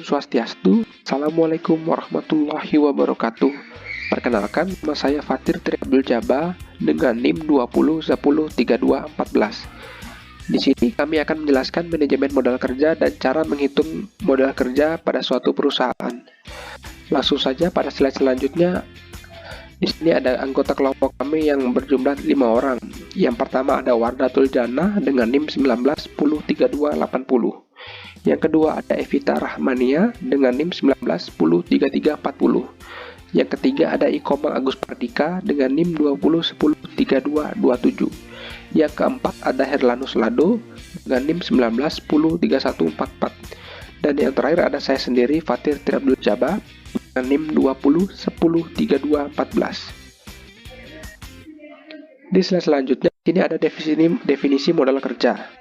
Swastiastu. Assalamualaikum warahmatullahi wabarakatuh. Perkenalkan, nama saya Fatir Triabdul Jaba dengan NIM 20103214. Di sini kami akan menjelaskan manajemen modal kerja dan cara menghitung modal kerja pada suatu perusahaan. Langsung saja pada slide selanjutnya. Di sini ada anggota kelompok kami yang berjumlah 5 orang. Yang pertama ada Wardatul Jannah dengan NIM 19103280. Yang kedua ada Evita Rahmania dengan NIM 19103340. Yang ketiga ada Ikomang Agus Pardika dengan NIM 20103227. Yang keempat ada Herlanus Lado dengan NIM 19103144. Dan yang terakhir ada saya sendiri, Fatir Triabdul Jaba dengan NIM 20103214. Di slide selanjutnya ini ada definisi modal kerja.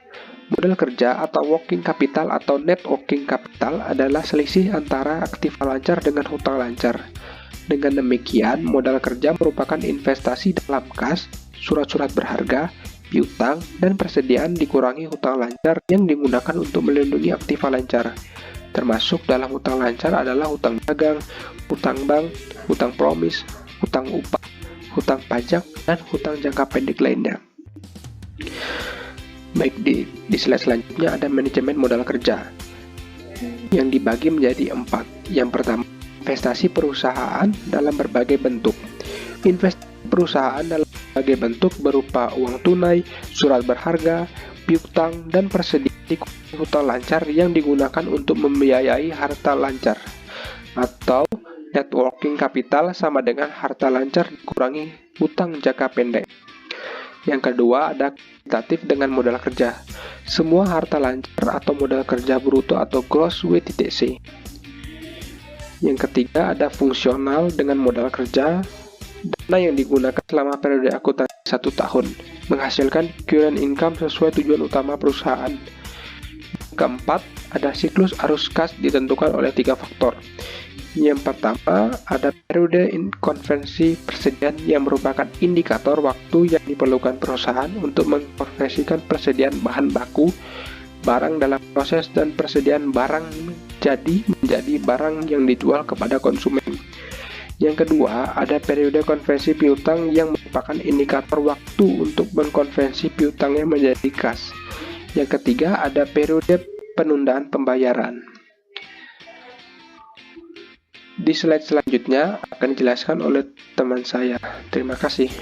Modal kerja atau working capital atau net working capital adalah selisih antara aktiva lancar dengan hutang lancar. Dengan demikian, modal kerja merupakan investasi dalam kas, surat-surat berharga, piutang, dan persediaan dikurangi hutang lancar yang digunakan untuk melindungi aktiva lancar. Termasuk dalam hutang lancar adalah hutang dagang, hutang bank, hutang promis, hutang upah, hutang pajak, dan hutang jangka pendek lainnya. Baik, di slide selanjutnya ada manajemen modal kerja yang dibagi menjadi 4. Yang pertama, investasi perusahaan dalam berbagai bentuk. Investasi perusahaan dalam berbagai bentuk berupa uang tunai, surat berharga, piutang, dan persediaan hutang lancar yang digunakan untuk membiayai harta lancar, atau net working capital sama dengan harta lancar dikurangi hutang jangka pendek. Yang kedua ada kuantitatif dengan modal kerja. Semua harta lancar atau modal kerja bruto atau gross WTTC. Yang ketiga ada fungsional dengan modal kerja. Dana yang digunakan selama periode akuntansi 1 tahun, menghasilkan current income sesuai tujuan utama perusahaan. Keempat, ada siklus arus kas ditentukan oleh 3 faktor. Yang pertama, ada periode konversi persediaan yang merupakan indikator waktu yang diperlukan perusahaan untuk mengkonversikan persediaan bahan baku, barang dalam proses, dan persediaan barang jadi menjadi barang yang dijual kepada konsumen. Yang kedua, ada periode konversi piutang yang merupakan indikator waktu untuk mengkonversi piutangnya menjadi kas. Yang ketiga, ada periode penundaan pembayaran. Di slide selanjutnya akan dijelaskan oleh teman saya. Terima kasih.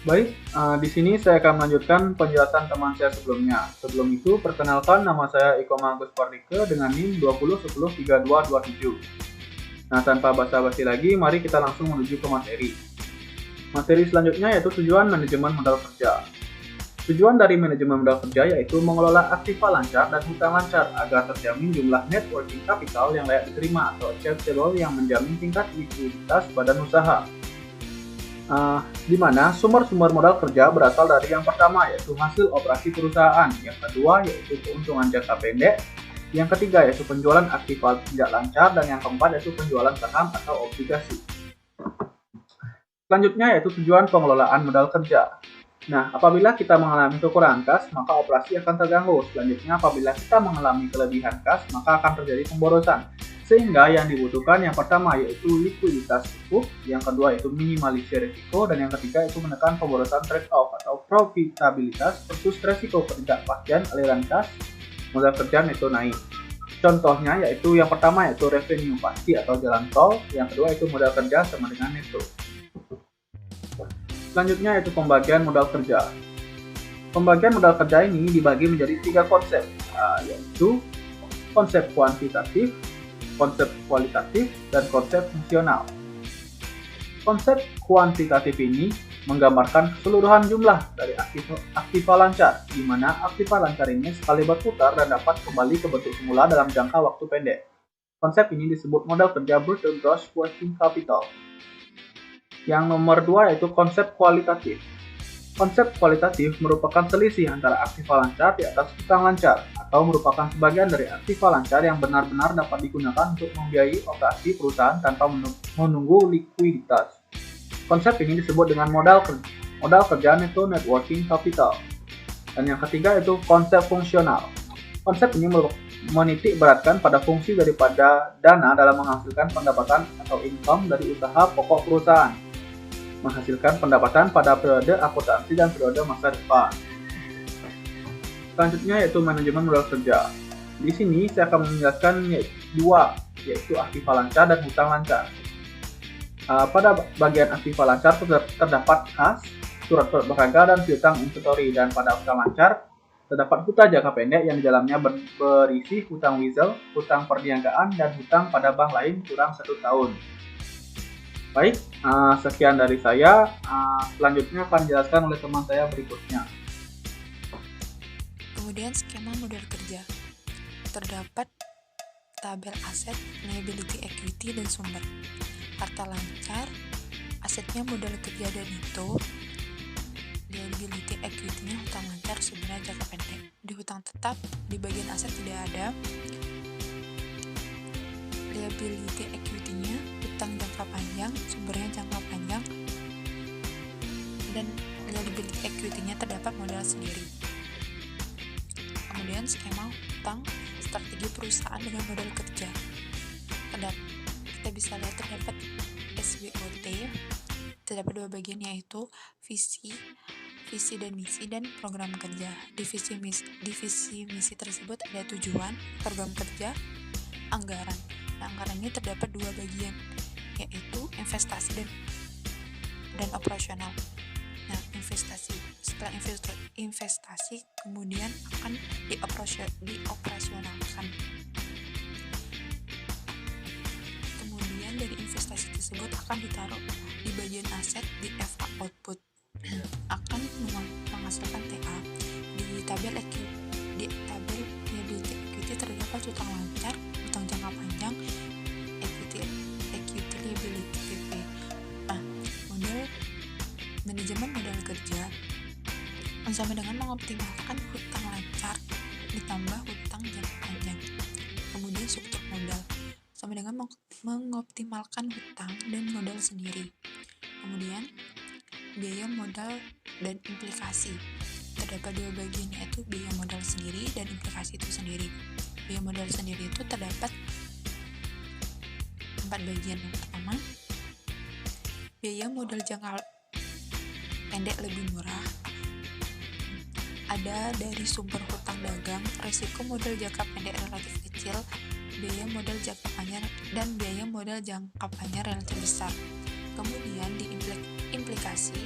Baik, di sini saya akan melanjutkan penjelasan teman saya sebelumnya. Sebelum itu, perkenalkan, nama saya Ikomang Agus Pardika dengan NIM 20103227. Nah, tanpa basa-basi lagi, mari kita langsung menuju ke materi. Materi selanjutnya yaitu tujuan manajemen modal kerja. Tujuan dari manajemen modal kerja yaitu mengelola aktiva lancar dan hutang lancar agar terjamin jumlah net working capital yang layak diterima atau acceptable yang menjamin tingkat likuiditas badan usaha. Di mana sumber-sumber modal kerja berasal dari yang pertama yaitu hasil operasi perusahaan, yang kedua yaitu keuntungan jangka pendek, yang ketiga yaitu penjualan aktiva tidak lancar, dan yang keempat yaitu penjualan saham atau obligasi. Selanjutnya yaitu tujuan pengelolaan modal kerja. Nah, apabila kita mengalami kekurangan kas, maka operasi akan terganggu. Selanjutnya, apabila kita mengalami kelebihan kas, maka akan terjadi pemborosan. Sehingga yang dibutuhkan yang pertama yaitu likuiditas cukup, yang kedua yaitu minimalisir risiko, dan yang ketiga yaitu menekan pemborosan trade-off atau profitabilitas versus resiko ketidakpastian aliran kas modal kerja neto naik. Contohnya yaitu yang pertama yaitu revenue pasti atau jalan tol, yang kedua yaitu modal kerja sama dengan neto. Selanjutnya yaitu pembagian modal kerja. Pembagian modal kerja ini dibagi menjadi 3 konsep, yaitu konsep kuantitatif, konsep kualitatif, dan konsep fungsional. Konsep kuantitatif ini menggambarkan keseluruhan jumlah dari aktiva lancar, di mana aktiva lancar ini sekali berputar dan dapat kembali ke bentuk semula dalam jangka waktu pendek. Konsep ini disebut modal kerja bruto gross working capital. Yang nomor 2 yaitu konsep kualitatif. Konsep kualitatif merupakan selisih antara aktiva lancar di atas hutang lancar, atau merupakan sebagian dari aktiva lancar yang benar-benar dapat digunakan untuk membiayai operasi perusahaan tanpa menunggu likuiditas. Konsep ini disebut dengan modal kerja neto net working capital. Dan yang ketiga itu konsep fungsional. Konsep ini menitik beratkan pada fungsi daripada dana dalam menghasilkan pendapatan atau income dari usaha pokok perusahaan, menghasilkan pendapatan pada periode akuntansi dan periode masa depan. Selanjutnya yaitu manajemen modal kerja. Di sini saya akan menjelaskan dua, yaitu aktiva lancar dan hutang lancar. Pada bagian aktiva lancar terdapat kas, surat berharga, dan piutang inventory, dan pada hutang lancar terdapat hutang jangka pendek yang di dalamnya berisi hutang whistle, hutang perniagaan, dan hutang pada bank lain kurang 1 tahun. Baik, sekian dari saya. Selanjutnya akan dijelaskan oleh teman saya berikutnya. Kemudian skema modal kerja. Terdapat tabel aset, liability, equity, dan sumber. Harta lancar, asetnya modal kerja dan itu, liability, equity-nya hutang lancar, sumbernya jangka pendek. Di hutang tetap, di bagian aset tidak ada. Liability, equity-nya hutang jangka panjang, sumbernya jangka panjang, dan liability, equity-nya terdapat modal sendiri. Kemudian skema hutang strategi perusahaan dengan modal kerja. Kita bisa lihat terdapat SWOT. Terdapat dua bagian, yaitu visi dan misi, dan program kerja. Divisi misi tersebut ada tujuan, program kerja, anggaran. Nah, anggaran ini terdapat dua bagian, yaitu investasi dan operasional. Nah, setelah investasi kemudian akan dioperasionalkan. Kemudian dari investasi tersebut akan ditaruh di bagian aset di FA output, akan menghasilkan TA. Di tabel liability equity terdapat hutang lancar, hutang jangka panjang, equity liability PP. Nah, manajemen modal kerja sama dengan mengoptimalkan hutang lancar ditambah hutang jangka panjang. Kemudian struktur modal sama dengan mengoptimalkan hutang dan modal sendiri. Kemudian biaya modal dan implikasi. Terdapat dua bagian, yaitu biaya modal sendiri dan implikasi itu sendiri. Biaya modal sendiri itu terdapat 4 bagian. Yang pertama, biaya modal jangka pendek lebih murah. Ada dari sumber hutang dagang, risiko modal jangka pendek relatif kecil, biaya modal jangka panjang, dan biaya modal jangka panjang relatif besar. Kemudian di implikasi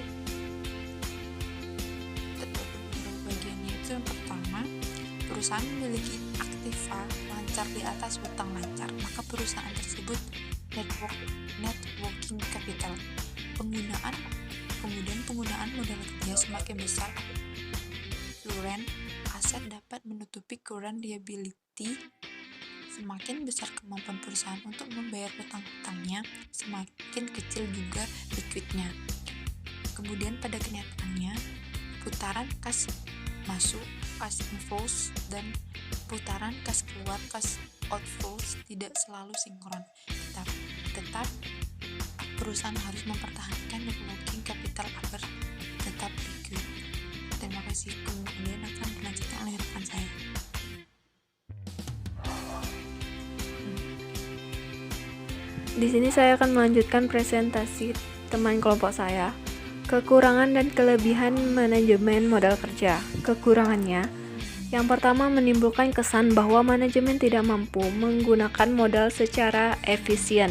bagiannya itu yang pertama, perusahaan memiliki aktiva lancar di atas hutang lancar, maka perusahaan tersebut net working capital. Kemudian penggunaan modal kerja semakin besar, current aset dapat menutupi current liability. Semakin besar kemampuan perusahaan untuk membayar hutang-hutangnya, semakin kecil juga liquidnya. Kemudian pada kenyataannya, putaran kas masuk, kas inflows, dan putaran kas keluar, kas outflows tidak selalu sinkron. Tetap perusahaan harus mempertahankan net working capital agar tetap liquid. Terima kasih. Kemudian akan dilanjutkan oleh rekan saya. Di sini saya akan melanjutkan presentasi teman kelompok saya. Kekurangan dan kelebihan manajemen modal kerja. Kekurangannya, yang pertama menimbulkan kesan bahwa manajemen tidak mampu menggunakan modal secara efisien.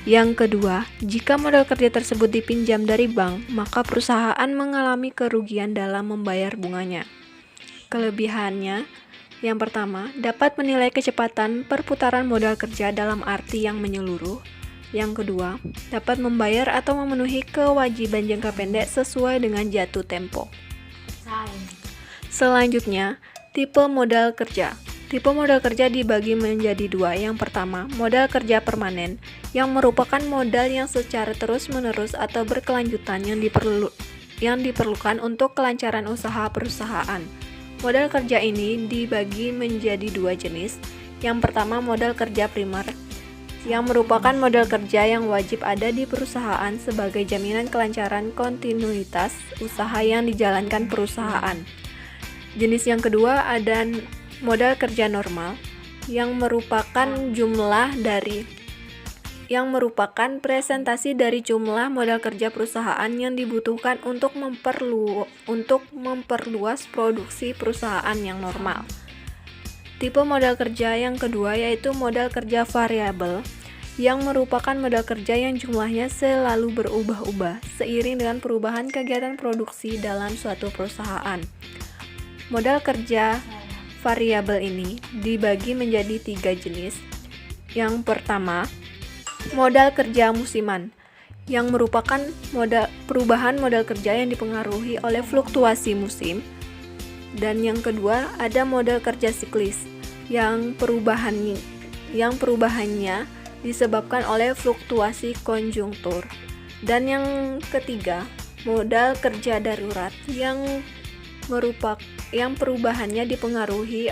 Yang kedua, jika modal kerja tersebut dipinjam dari bank, maka perusahaan mengalami kerugian dalam membayar bunganya. Kelebihannya, yang pertama, dapat menilai kecepatan perputaran modal kerja dalam arti yang menyeluruh. Yang kedua, dapat membayar atau memenuhi kewajiban jangka pendek sesuai dengan jatuh tempo. Selanjutnya, tipe modal kerja. Tipe modal kerja dibagi menjadi dua. Yang pertama, modal kerja permanen, yang merupakan modal yang secara terus-menerus atau berkelanjutan yang diperlukan untuk kelancaran usaha perusahaan. Modal kerja ini dibagi menjadi dua jenis. Yang pertama, modal kerja primer, yang merupakan modal kerja yang wajib ada di perusahaan sebagai jaminan kelancaran kontinuitas usaha yang dijalankan perusahaan. Jenis yang kedua ada modal kerja normal yang merupakan presentasi dari jumlah modal kerja perusahaan yang dibutuhkan untuk memperluas produksi perusahaan yang normal. Tipe modal kerja yang kedua yaitu modal kerja variabel yang merupakan modal kerja yang jumlahnya selalu berubah-ubah seiring dengan perubahan kegiatan produksi dalam suatu perusahaan. Modal kerja variabel ini dibagi menjadi 3 jenis. Yang pertama, modal kerja musiman yang merupakan perubahan modal kerja yang dipengaruhi oleh fluktuasi musim. Dan yang kedua, ada modal kerja siklis yang perubahannya disebabkan oleh fluktuasi konjungtur. Dan yang ketiga, modal kerja darurat yang perubahannya dipengaruhi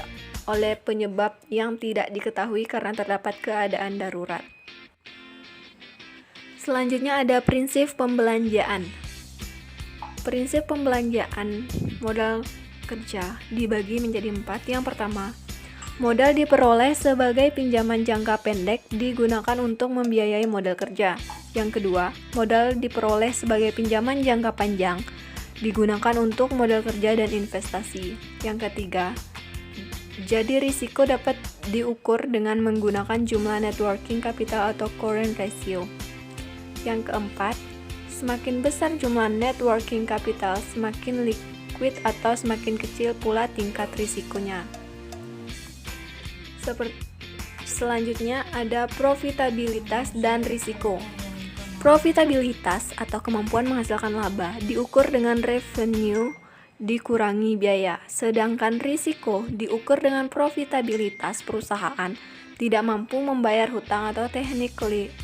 oleh penyebab yang tidak diketahui karena terdapat keadaan darurat. Selanjutnya ada prinsip pembelanjaan. Prinsip pembelanjaan modal kerja dibagi menjadi 4. Yang pertama, modal diperoleh sebagai pinjaman jangka pendek digunakan untuk membiayai modal kerja. Yang kedua, modal diperoleh sebagai pinjaman jangka panjang digunakan untuk modal kerja dan investasi. Yang ketiga, jadi risiko dapat diukur dengan menggunakan jumlah net working capital atau current ratio. Yang keempat, semakin besar jumlah net working capital, semakin liquid atau semakin kecil pula tingkat risikonya. Selanjutnya ada profitabilitas dan risiko. Profitabilitas atau kemampuan menghasilkan laba diukur dengan revenue dikurangi biaya, sedangkan risiko diukur dengan profitabilitas perusahaan tidak mampu membayar hutang atau technically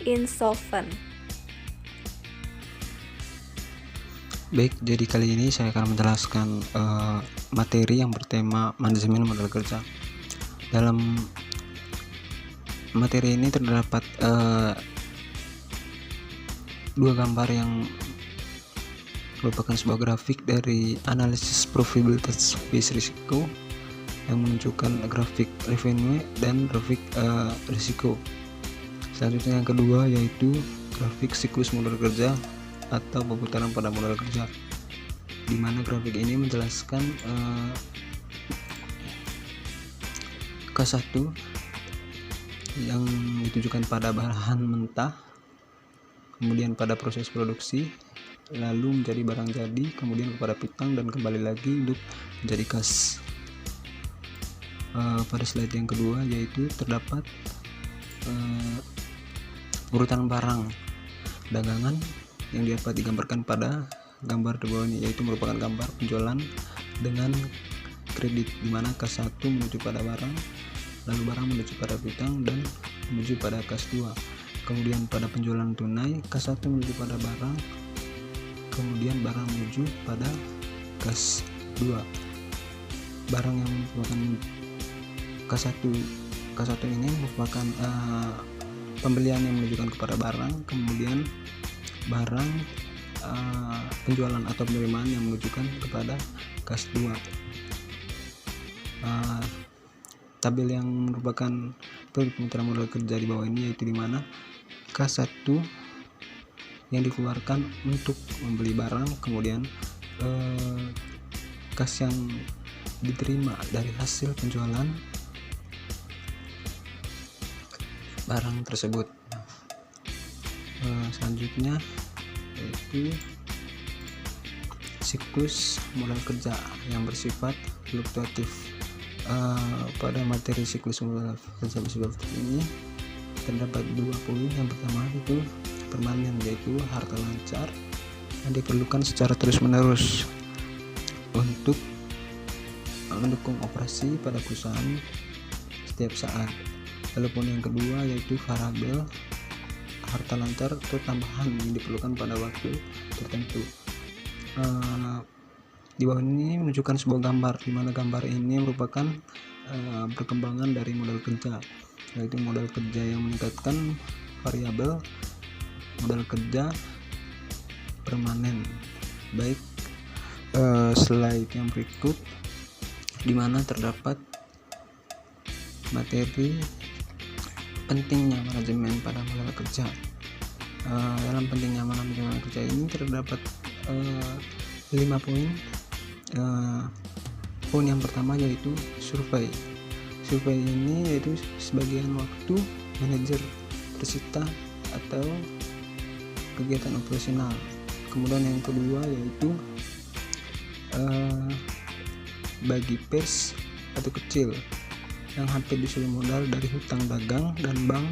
insolvent. Baik, jadi kali ini saya akan menjelaskan materi yang bertema manajemen modal kerja. Dalam materi ini terdapat 2 gambar yang merupakan sebuah grafik dari analisis probabilitas based risiko yang menunjukkan grafik revenue dan grafik risiko. Selanjutnya yang kedua yaitu grafik siklus modal kerja atau perputaran pada modal kerja, di mana grafik ini menjelaskan K1 yang ditujukan pada bahan mentah, kemudian pada proses produksi, lalu menjadi barang jadi, kemudian kepada piutang dan kembali lagi untuk menjadi kas. Pada slide yang kedua yaitu terdapat urutan barang dagangan yang dapat digambarkan pada gambar di bawah ini, yaitu merupakan gambar penjualan dengan kredit, di mana K1 menuju pada barang, lalu barang menuju pada piutang dan menuju pada kas 2. Kemudian pada penjualan tunai, K1 menuju pada barang, kemudian barang menuju pada kas 2. Barang yang merupakan K1 ini merupakan pembelian yang menunjukkan kepada barang, kemudian barang penjualan atau penerimaan yang menunjukkan kepada kas 2. Tabel yang merupakan perputaran modal kerja di bawah ini yaitu di mana K1 yang dikeluarkan untuk membeli barang, kemudian kas yang diterima dari hasil penjualan barang tersebut. Selanjutnya yaitu siklus modal kerja yang bersifat fluktuatif. Pada materi siklus modal kerja bersifat ini terdapat 2 poin. Yang pertama itu permanen, yaitu harta lancar yang diperlukan secara terus-menerus untuk mendukung operasi pada perusahaan setiap saat. Lalu poin yang kedua yaitu variabel, harta lancar atau tambahan yang diperlukan pada waktu tertentu. Di bawah ini menunjukkan sebuah gambar, di mana gambar ini merupakan perkembangan dari modal kerja, yaitu modal kerja yang meningkatkan variabel, modal kerja permanen, baik slide yang berikut, di mana terdapat materi pentingnya manajemen pada modal kerja. Dalam pentingnya manajemen kerja ini terdapat 5 poin. Poin yang pertama yaitu survei. Survei ini yaitu sebagian waktu manajer bersita atau kegiatan operasional. Kemudian yang kedua yaitu bagi pers atau kecil yang hampir disuruh modal dari hutang dagang dan bank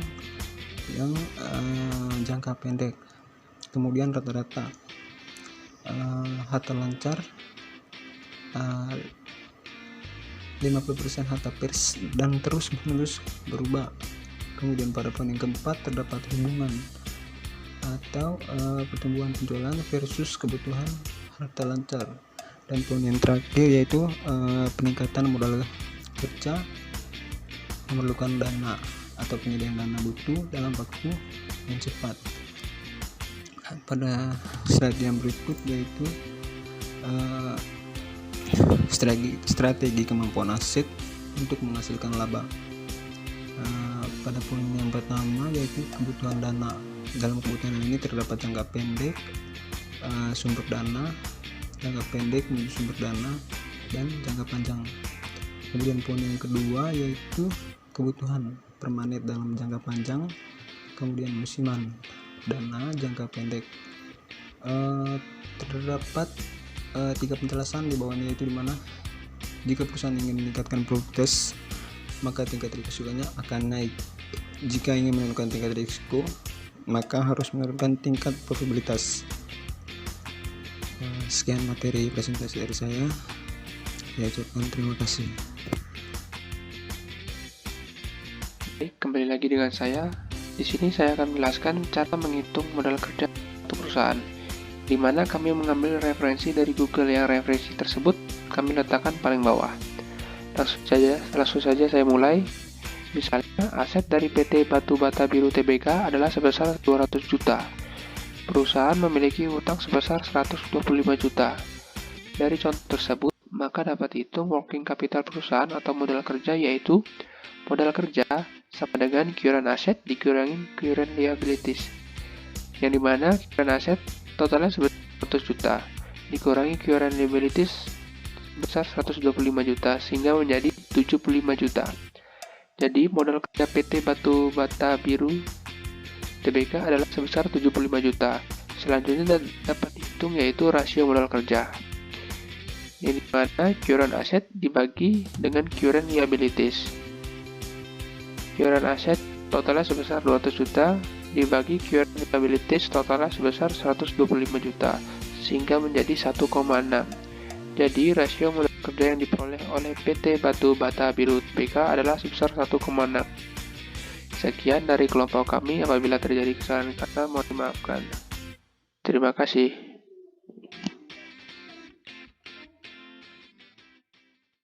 yang jangka pendek. Kemudian rata-rata harta lancar, 50% harta pers dan terus menerus berubah. Kemudian pada poin yang keempat terdapat hubungan atau pertumbuhan penjualan versus kebutuhan harta lancar. Dan poin yang terakhir yaitu peningkatan modal kerja memerlukan dana atau penyediaan dana butuh dalam waktu yang cepat. Pada slide yang berikut yaitu strategi kemampuan aset untuk menghasilkan laba. Pada poin yang pertama yaitu kebutuhan dana. Dalam kebutuhan ini terdapat jangka pendek, sumber dana, jangka pendek menuju sumber dana, dan jangka panjang. Kemudian poin yang kedua yaitu kebutuhan permanen dalam jangka panjang, kemudian musiman, dana jangka pendek. Terdapat 3 penjelasan di bawahnya, yaitu dimana jika perusahaan ingin meningkatkan produktivitas maka tingkat risikonya akan naik. Jika ingin menurunkan tingkat risiko maka harus menurunkan tingkat probabilitas. Sekian materi presentasi dari saya. Saya ucapkan terima kasih. Kembali lagi dengan saya. Di sini saya akan menjelaskan cara menghitung modal kerja untuk perusahaan, di mana kami mengambil referensi dari Google yang referensi tersebut kami letakkan paling bawah. Langsung saja saya mulai. Misalnya, aset dari PT Batu Bata Biru Tbk adalah sebesar 200 juta. Perusahaan memiliki utang sebesar 125 juta. Dari contoh tersebut, maka dapat dihitung working capital perusahaan atau modal kerja, yaitu modal kerja sama dengan current aset dikurangi current liabilities, yang dimana current aset totalnya sebesar 100 juta dikurangi current liabilities sebesar 125 juta sehingga menjadi 75 juta. Jadi modal kerja PT Batu Bata Biru Tbk adalah sebesar 75 juta. Selanjutnya dapat dihitung yaitu rasio modal kerja, yang dimana current asset dibagi dengan current liabilities. Current asset totalnya sebesar 200 juta dibagi current liabilities totalnya sebesar 125 juta sehingga menjadi 1,6. Jadi rasio modal kerja yang diperoleh oleh PT Batu Bata Biru Tbk adalah sebesar 1,6. Sekian dari kelompok kami. Apabila terjadi kesalahan kata mohon dimaafkan. Terima kasih.